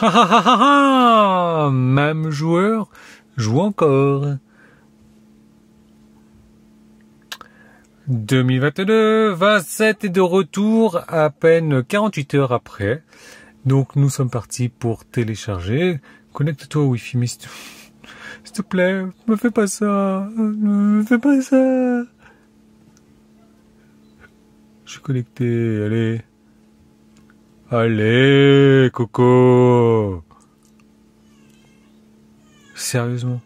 Ha ha ha ha ha. Même joueur joue encore. 2022-27 est de retour à peine 48 heures après. Donc nous sommes partis pour télécharger. Connecte-toi au Wi-Fi, mais s'il te plaît, me fais pas ça. Ne me fais pas ça. Je suis connecté, allez. Allez, Coco. Sérieusement.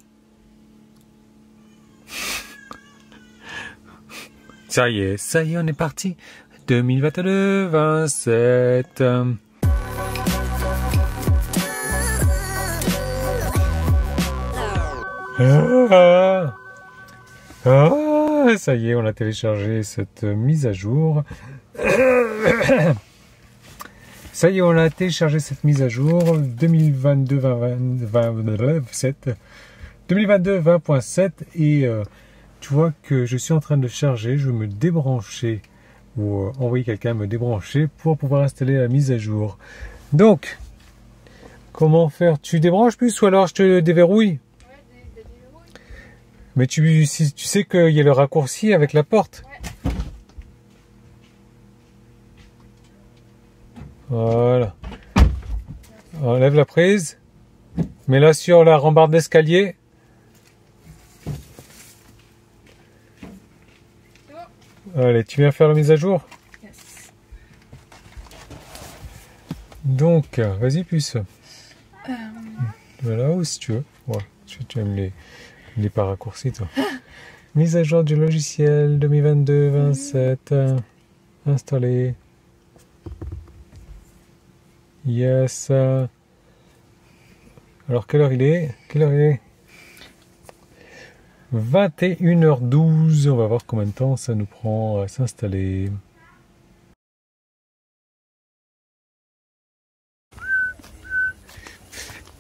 Ça y est, on est parti. 2022-27. Ça y est, on a téléchargé cette mise à jour. Ça y est, on a téléchargé cette mise à jour 2022-20.7 et tu vois que je suis en train de charger, je vais me débrancher ou envoyer quelqu'un me débrancher pour pouvoir installer la mise à jour. Donc, comment faire? Tu débranches plus ou alors je te déverrouille? Mais tu sais qu'il y a le raccourci avec la porte. Ouais. Voilà. Enlève la prise. Mets-la sur la rambarde d'escalier. Allez, tu viens faire la mise à jour? Yes. Donc, vas-y puce. Voilà, ou si tu veux. Ouais, tu aimes les pas raccourcis, toi. Mise à jour du logiciel 2022-27. Installé. Yes. Alors, quelle heure il est? 21h12. On va voir combien de temps ça nous prend à s'installer.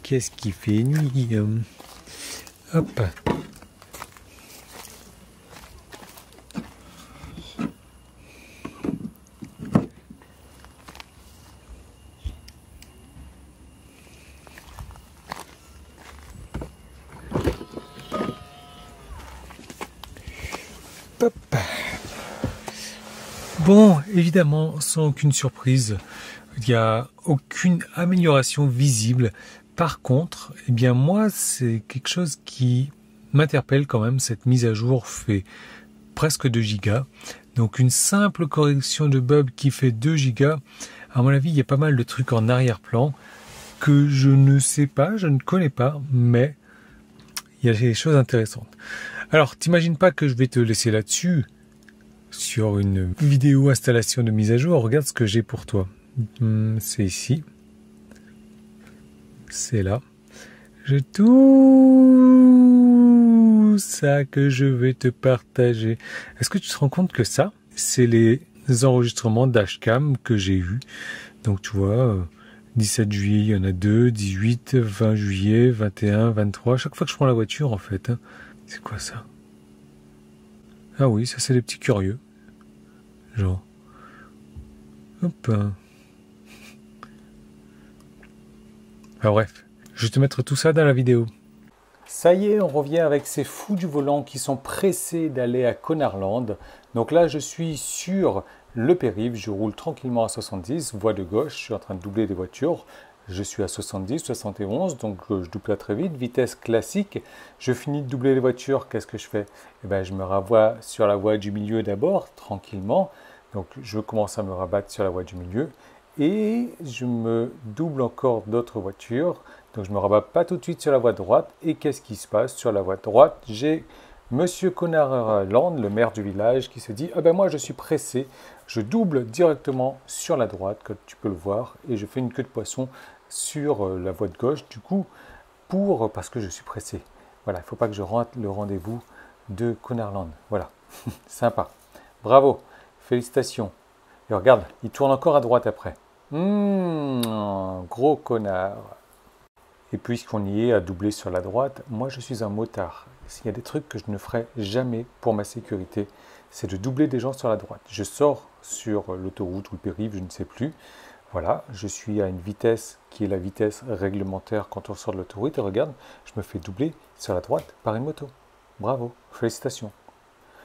Qu'est-ce qui fait nuit? Hop. Hop. Bon, évidemment, sans aucune surprise, il n'y a aucune amélioration visible. Par contre, eh bien moi, c'est quelque chose qui m'interpelle quand même. Cette mise à jour fait presque 2 gigas. Donc une simple correction de bug qui fait 2 gigas. À mon avis, il y a pas mal de trucs en arrière-plan que je ne sais pas, je ne connais pas, mais il y a des choses intéressantes. Alors, t'imagines pas que je vais te laisser là-dessus, sur une vidéo installation de mise à jour. Regarde ce que j'ai pour toi. C'est ici. C'est là. J'ai tout ça que je vais te partager. Est-ce que tu te rends compte que ça, c'est les enregistrements dashcam que j'ai eus. Donc tu vois, 17 juillet, il y en a 2, 18, 20 juillet, 21, 23. Chaque fois que je prends la voiture, en fait. Hein. C'est quoi ça? Ah oui, ça c'est des petits curieux. Genre. Hop. Ah bref, je vais te mettre tout ça dans la vidéo. Ça y est, on revient avec ces fous du volant qui sont pressés d'aller à Conarland. Donc là, je suis sur le périph', je roule tranquillement à 70, voie de gauche, je suis en train de doubler des voitures. Je suis à 70, 71, donc je double à très vite, vitesse classique. Je finis de doubler les voitures, qu'est-ce que je fais? Eh ben, je me ravoie sur la voie du milieu d'abord, tranquillement. Donc je commence à me rabattre sur la voie du milieu. Et je me double encore d'autres voitures. Donc je ne me rabats pas tout de suite sur la voie droite. Et qu'est-ce qui se passe sur la voie droite? J'ai Monsieur Conarland, le maire du village, qui se dit « Ah ben moi je suis pressé, je double directement sur la droite, comme tu peux le voir, et je fais une queue de poisson sur la voie de gauche, du coup, parce que je suis pressé. Voilà, il ne faut pas que je rate le rendez-vous de Conarland. Voilà, sympa. Bravo, félicitations. Et regarde, il tourne encore à droite après. Gros connard. Et puisqu'on y est à doubler sur la droite, moi je suis un motard. S'il y a des trucs que je ne ferai jamais pour ma sécurité, c'est de doubler des gens sur la droite. Je sors sur l'autoroute ou le périph', je ne sais plus. Voilà, je suis à une vitesse qui est la vitesse réglementaire quand on sort de l'autoroute. Et regarde, je me fais doubler sur la droite par une moto. Bravo, félicitations.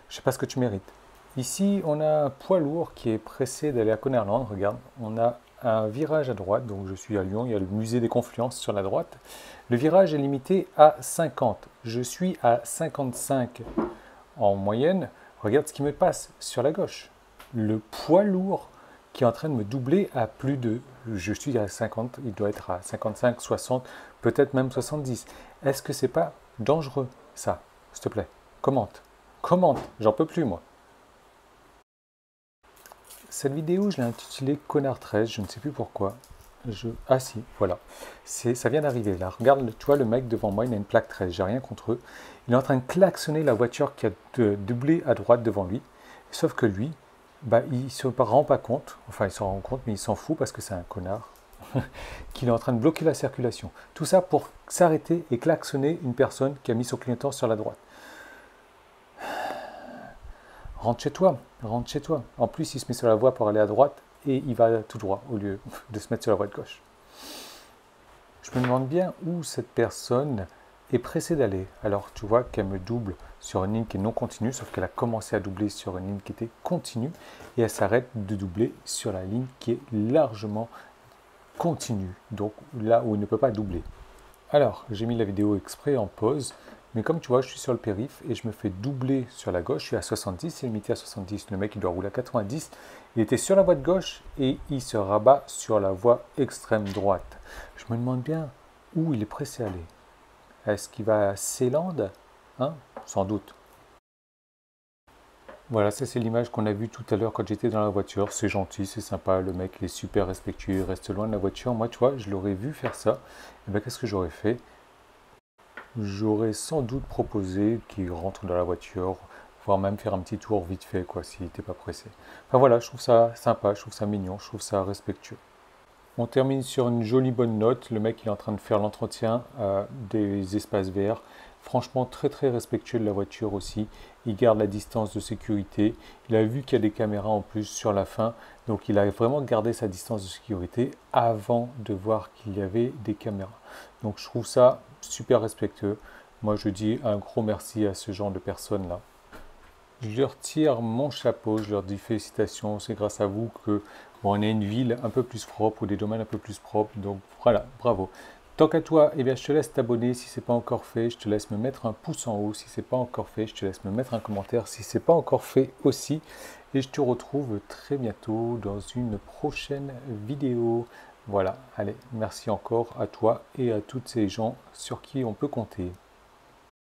Je ne sais pas ce que tu mérites. Ici, on a un poids lourd qui est pressé d'aller à Connerland. Regarde, on a un virage à droite. Donc je suis à Lyon, il y a le musée des Confluences sur la droite. Le virage est limité à 50. Je suis à 55 en moyenne. Regarde ce qui me passe sur la gauche. Le poids lourd qui est en train de me doubler à plus de... Je suis à 50, il doit être à 55, 60, peut-être même 70. Est-ce que c'est pas dangereux, ça? S'il te plaît, commente. Commente, j'en peux plus, moi. Cette vidéo, je l'ai intitulée Connard 13, je ne sais plus pourquoi. Ah si, voilà. Ça vient d'arriver là. Regarde, tu vois, le mec devant moi, il a une plaque 13, j'ai rien contre eux. Il est en train de klaxonner la voiture qui a doublé à droite devant lui. Sauf que lui, bah, il ne se rend pas compte, enfin il s'en rend compte, mais il s'en fout parce que c'est un connard, qu'il est en train de bloquer la circulation. Tout ça pour s'arrêter et klaxonner une personne qui a mis son clignotant sur la droite. Rentre chez toi, rentre chez toi. En plus, il se met sur la voie pour aller à droite et il va tout droit au lieu de se mettre sur la voie de gauche. Je me demande bien où cette personne est pressée d'aller. Alors, tu vois qu'elle me double sur une ligne qui est non continue, sauf qu'elle a commencé à doubler sur une ligne qui était continue et elle s'arrête de doubler sur la ligne qui est largement continue, donc là où il ne peut pas doubler. Alors, j'ai mis la vidéo exprès en pause, mais comme tu vois, je suis sur le périph' et je me fais doubler sur la gauche, je suis à 70, c'est limité à 70, le mec il doit rouler à 90, il était sur la voie de gauche et il se rabat sur la voie extrême droite. Je me demande bien où il est pressé à aller. Est-ce qu'il va à Ceyland, hein? Sans doute. Voilà, ça c'est l'image qu'on a vue tout à l'heure quand j'étais dans la voiture. C'est gentil, c'est sympa, le mec il est super respectueux, il reste loin de la voiture. Moi, tu vois, je l'aurais vu faire ça. Et bien, qu'est-ce que j'aurais fait? J'aurais sans doute proposé qu'il rentre dans la voiture, voire même faire un petit tour vite fait, quoi, s'il n'était pas pressé. Enfin voilà, je trouve ça sympa, je trouve ça mignon, je trouve ça respectueux. On termine sur une jolie bonne note. Le mec il est en train de faire l'entretien des espaces verts. Franchement, très très respectueux de la voiture aussi. Il garde la distance de sécurité. Il a vu qu'il y a des caméras en plus sur la fin. Donc il a vraiment gardé sa distance de sécurité avant de voir qu'il y avait des caméras. Donc je trouve ça super respectueux. Moi je dis un gros merci à ce genre de personnes-là. Je leur tire mon chapeau, je leur dis félicitations, c'est grâce à vous que on a une ville un peu plus propre ou des domaines un peu plus propres. Donc voilà, bravo. Tant qu'à toi, eh bien, je te laisse t'abonner si ce n'est pas encore fait. Je te laisse me mettre un pouce en haut si ce n'est pas encore fait. Je te laisse me mettre un commentaire si ce n'est pas encore fait aussi. Et je te retrouve très bientôt dans une prochaine vidéo. Voilà, allez, merci encore à toi et à toutes ces gens sur qui on peut compter.